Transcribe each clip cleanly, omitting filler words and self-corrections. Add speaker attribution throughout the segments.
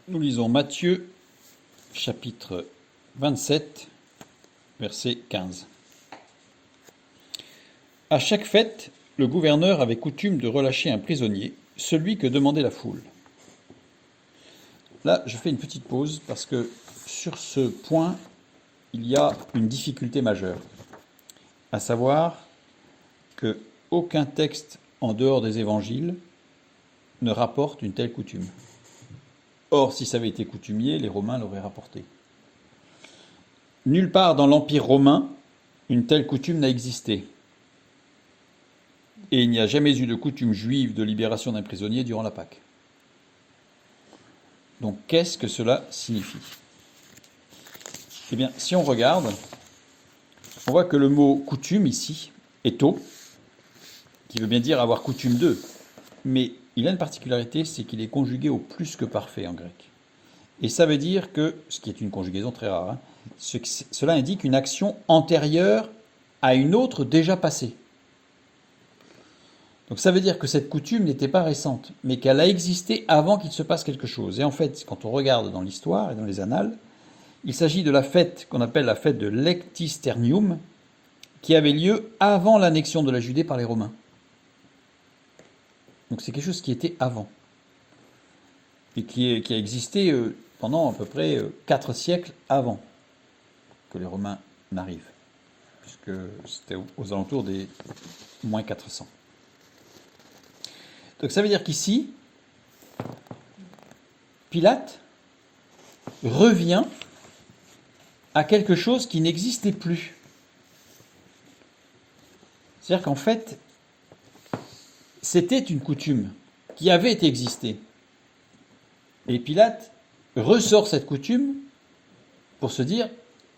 Speaker 1: Nous lisons Matthieu, chapitre 27, verset 15. À chaque fête, le gouverneur avait coutume de relâcher un prisonnier, celui que demandait la foule. Là, je fais une petite pause parce que sur ce point, il y a une difficulté majeure, à savoir que aucun texte en dehors des évangiles ne rapporte une telle coutume. Or, si ça avait été coutumier, les Romains l'auraient rapporté. Nulle part dans l'Empire romain, une telle coutume n'a existé. Et il n'y a jamais eu de coutume juive de libération d'un prisonnier durant la Pâque. Donc, qu'est-ce que cela signifie? Eh bien, si on regarde, on voit que le mot coutume ici, éto, qui veut bien dire avoir coutume d'eux, mais il a une particularité, c'est qu'il est conjugué au plus que parfait en grec. Et ça veut dire que, ce qui est une conjugaison très rare, cela indique une action antérieure à une autre déjà passée. Donc ça veut dire que cette coutume n'était pas récente, mais qu'elle a existé avant qu'il se passe quelque chose. Et en fait, quand on regarde dans l'histoire et dans les annales, il s'agit de la fête qu'on appelle la fête de l'Ectisternium, qui avait lieu avant l'annexion de la Judée par les Romains. Donc c'est quelque chose qui était avant, et qui a existé pendant à peu près 4 siècles avant que les Romains n'arrivent, puisque c'était aux alentours des moins 400. Donc ça veut dire qu'ici, Pilate revient à quelque chose qui n'existait plus. C'est-à-dire qu'en fait, c'était une coutume qui avait existé. Et Pilate ressort cette coutume pour se dire,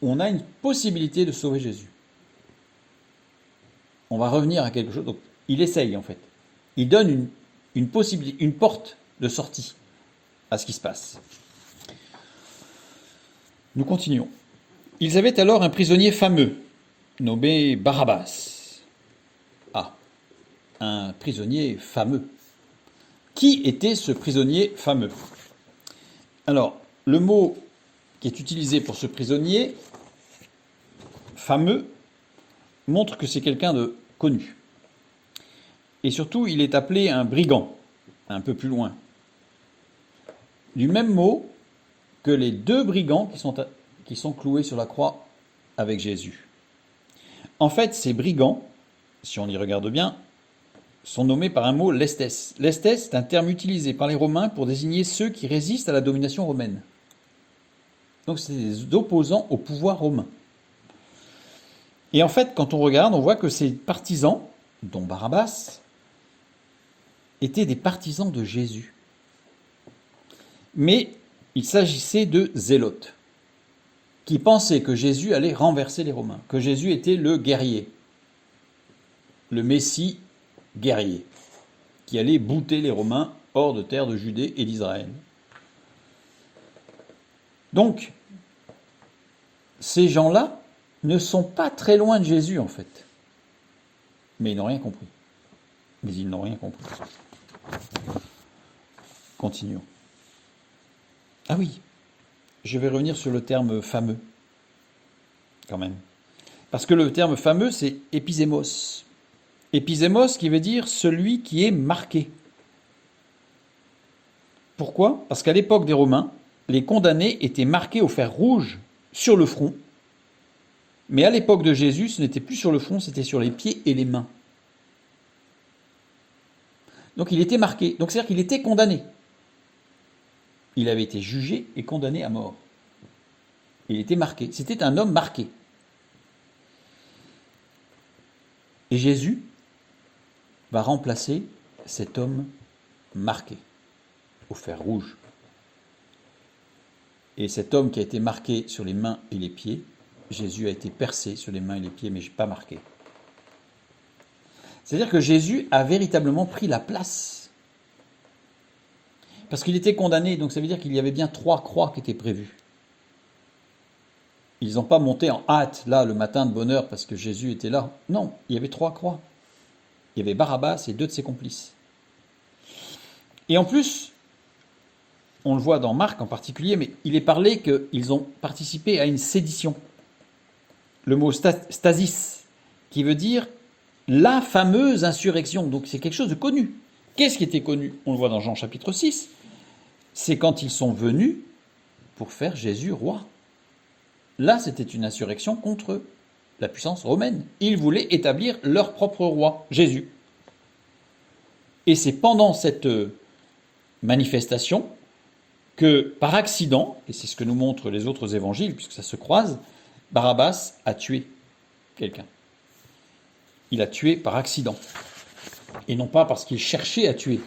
Speaker 1: on a une possibilité de sauver Jésus. On va revenir à quelque chose. Donc, il essaye en fait. Il donne une possibilité, une porte de sortie à ce qui se passe. Nous continuons. Ils avaient alors un prisonnier fameux, nommé Barabbas. Un prisonnier fameux. Qui était ce prisonnier fameux? Alors, le mot qui est utilisé pour ce prisonnier fameux montre que c'est quelqu'un de connu. Et surtout, il est appelé un brigand, un peu plus loin. Du même mot que les 2 brigands qui sont cloués sur la croix avec Jésus. En fait, ces brigands, si on y regarde bien, sont nommés par un mot lestes. Lestes est un terme utilisé par les Romains pour désigner ceux qui résistent à la domination romaine. Donc c'est des opposants au pouvoir romain. Et en fait, quand on regarde, on voit que ces partisans, dont Barabbas, étaient des partisans de Jésus. Mais il s'agissait de zélotes, qui pensaient que Jésus allait renverser les Romains, que Jésus était le guerrier, le Messie guerrier, qui allait bouter les Romains hors de terre de Judée et d'Israël. Donc, ces gens-là ne sont pas très loin de Jésus, en fait. Mais ils n'ont rien compris. Continuons. Ah oui, je vais revenir sur le terme fameux, quand même. Parce que le terme fameux, c'est épisémos. Épisémos qui veut dire celui qui est marqué. Pourquoi? Parce qu'à l'époque des Romains, les condamnés étaient marqués au fer rouge sur le front. Mais à l'époque de Jésus, ce n'était plus sur le front, c'était sur les pieds et les mains. Donc il était marqué. Donc c'est-à-dire qu'il était condamné. Il avait été jugé et condamné à mort. Il était marqué. C'était un homme marqué. Et Jésus va remplacer cet homme marqué au fer rouge. Et cet homme qui a été marqué sur les mains et les pieds, Jésus a été percé sur les mains et les pieds, mais pas marqué. C'est-à-dire que Jésus a véritablement pris la place. Parce qu'il était condamné, donc ça veut dire qu'il y avait bien 3 croix qui étaient prévues. Ils n'ont pas monté en hâte, là, le matin de bonne heure, parce que Jésus était là. Non, il y avait 3 croix. Il y avait Barabbas et 2 de ses complices. Et en plus, on le voit dans Marc en particulier, mais il est parlé qu'ils ont participé à une sédition. Le mot stasis, qui veut dire la fameuse insurrection. Donc c'est quelque chose de connu. Qu'est-ce qui était connu? On le voit dans Jean chapitre 6. C'est quand ils sont venus pour faire Jésus roi. Là, c'était une insurrection contre la puissance romaine. Ils voulaient établir leur propre roi, Jésus. Et c'est pendant cette manifestation que, par accident, et c'est ce que nous montrent les autres évangiles, puisque ça se croise, Barabbas a tué quelqu'un. Il a tué par accident. Et non pas parce qu'il cherchait à tuer.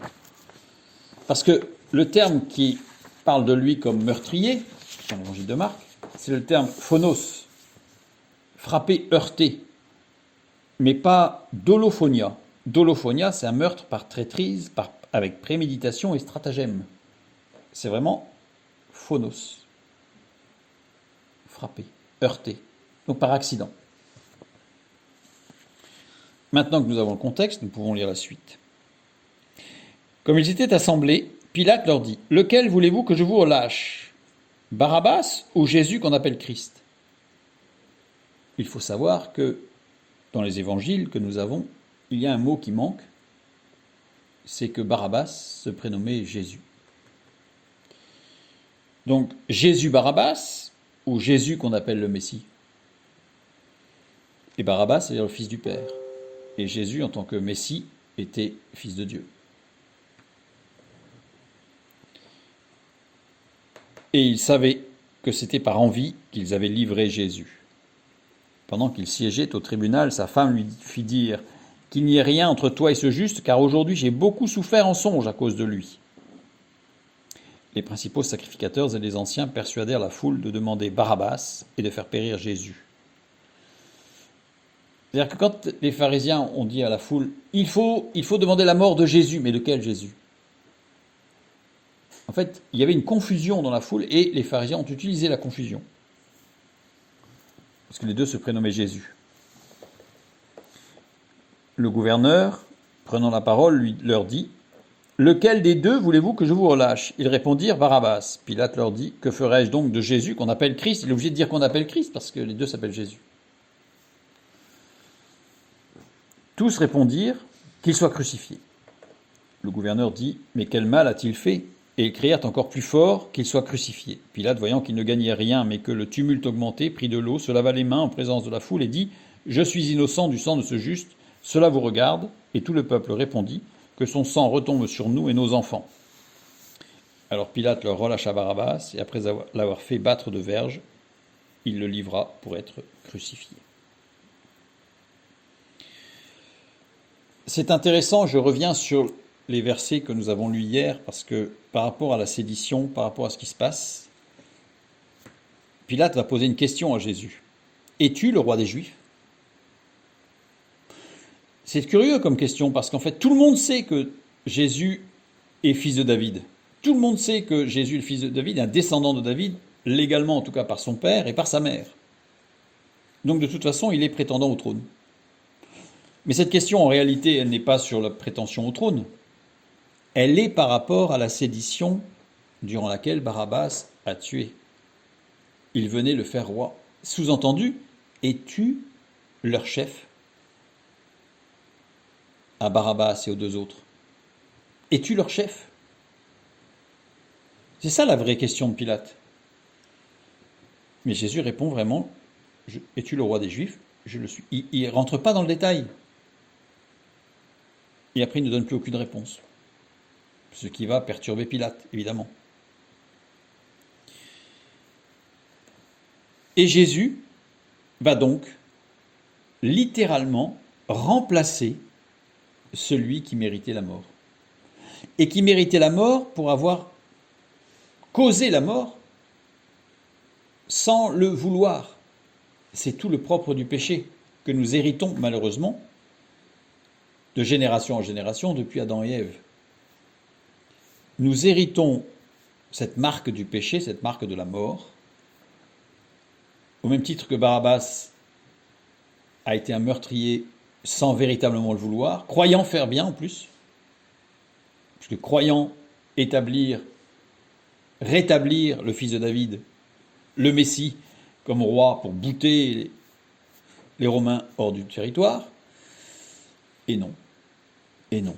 Speaker 1: Parce que le terme qui parle de lui comme meurtrier, dans l'évangile de Marc, c'est le terme phonos, frappé, heurté, mais pas dolophonia. Dolophonia, c'est un meurtre par traîtrise, avec préméditation et stratagème. C'est vraiment phonos, frappé, heurté, donc par accident. Maintenant que nous avons le contexte, nous pouvons lire la suite. Comme ils étaient assemblés, Pilate leur dit : « Lequel voulez-vous que je vous relâche ? Barabbas ou Jésus qu'on appelle Christ ? » Il faut savoir que dans les évangiles que nous avons, il y a un mot qui manque, c'est que Barabbas se prénommait Jésus. Donc Jésus Barabbas ou Jésus qu'on appelle le Messie. Et Barabbas, c'est-à-dire le Fils du Père. Et Jésus, en tant que Messie, était Fils de Dieu. Et ils savaient que c'était par envie qu'ils avaient livré Jésus. Pendant qu'il siégeait au tribunal, sa femme lui fit dire qu'il n'y ait rien entre toi et ce juste, car aujourd'hui j'ai beaucoup souffert en songe à cause de lui. Les principaux sacrificateurs et les anciens persuadèrent la foule de demander Barabbas et de faire périr Jésus. C'est-à-dire que quand les pharisiens ont dit à la foule « il faut demander la mort de Jésus », mais de quel Jésus ? En fait, il y avait une confusion dans la foule et les pharisiens ont utilisé la confusion. Parce que les deux se prénommaient Jésus. Le gouverneur, prenant la parole, leur dit « Lequel des deux voulez-vous que je vous relâche ?» Ils répondirent « Barabbas ». Pilate leur dit « Que ferai-je donc de Jésus qu'on appelle Christ ?» Il est obligé de dire qu'on appelle Christ parce que les deux s'appellent Jésus. Tous répondirent qu'il soit crucifié. Le gouverneur dit « Mais quel mal a-t-il fait ?» Et ils crièrent encore plus fort qu'il soit crucifié. Pilate, voyant qu'il ne gagnait rien, mais que le tumulte augmentait, prit de l'eau, se lava les mains en présence de la foule et dit « Je suis innocent du sang de ce juste, cela vous regarde ?» Et tout le peuple répondit « Que son sang retombe sur nous et nos enfants. » Alors Pilate leur relâcha Barabbas, et après l'avoir fait battre de verges, il le livra pour être crucifié. C'est intéressant, je reviens sur les versets que nous avons lus hier, parce que par rapport à la sédition, par rapport à ce qui se passe, Pilate va poser une question à Jésus. « Es-tu le roi des Juifs ?» C'est curieux comme question, parce qu'en fait, tout le monde sait que Jésus est fils de David. Tout le monde sait que Jésus est le fils de David, un descendant de David, légalement en tout cas par son père et par sa mère. Donc de toute façon, il est prétendant au trône. Mais cette question, en réalité, elle n'est pas sur la prétention au trône. Elle est par rapport à la sédition durant laquelle Barabbas a tué. Il venait le faire roi. Sous-entendu, es-tu leur chef ? À Barabbas et aux deux autres. Es-tu leur chef ? C'est ça la vraie question de Pilate. Mais Jésus répond vraiment, es-tu le roi des Juifs ? Je le suis. Il ne rentre pas dans le détail. Et après, il ne donne plus aucune réponse. Ce qui va perturber Pilate, évidemment. Et Jésus va donc littéralement remplacer celui qui méritait la mort. Et qui méritait la mort pour avoir causé la mort sans le vouloir. C'est tout le propre du péché que nous héritons malheureusement de génération en génération depuis Adam et Ève. Nous héritons cette marque du péché, cette marque de la mort, au même titre que Barabbas a été un meurtrier sans véritablement le vouloir, croyant faire bien en plus, puisque croyant établir rétablir le fils de David, le Messie, comme roi pour bouter les Romains hors du territoire. Et non. Et non.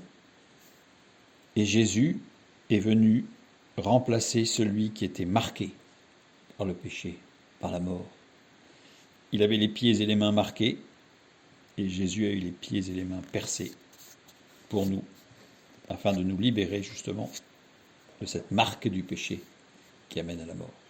Speaker 1: Et Jésus est venu remplacer celui qui était marqué par le péché, par la mort. Il avait les pieds et les mains marqués, et Jésus a eu les pieds et les mains percés pour nous, afin de nous libérer justement de cette marque du péché qui amène à la mort.